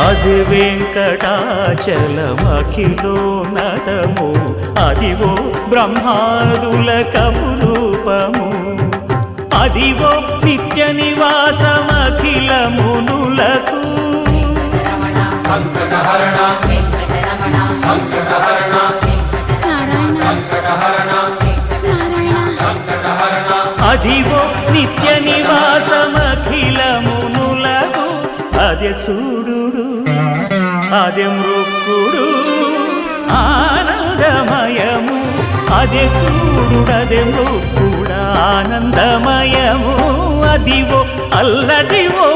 అది వెంకటాచలమఖిలో నటము అదివో బ్రహ్మాదుల కపురూపము అదివో నిత్య నివాసమఖిల మునులకు సంకటహరణ సంకటహరణ సంకటహరణ సంకటహరణ అదివో నిత్య నివాసమఖిల మునులకు అదే చూడు అదే మృక్కుడు ఆనందమయము అదే చూడుడదే మృక్కుడు ఆనందమయము అదివో అల్లదివో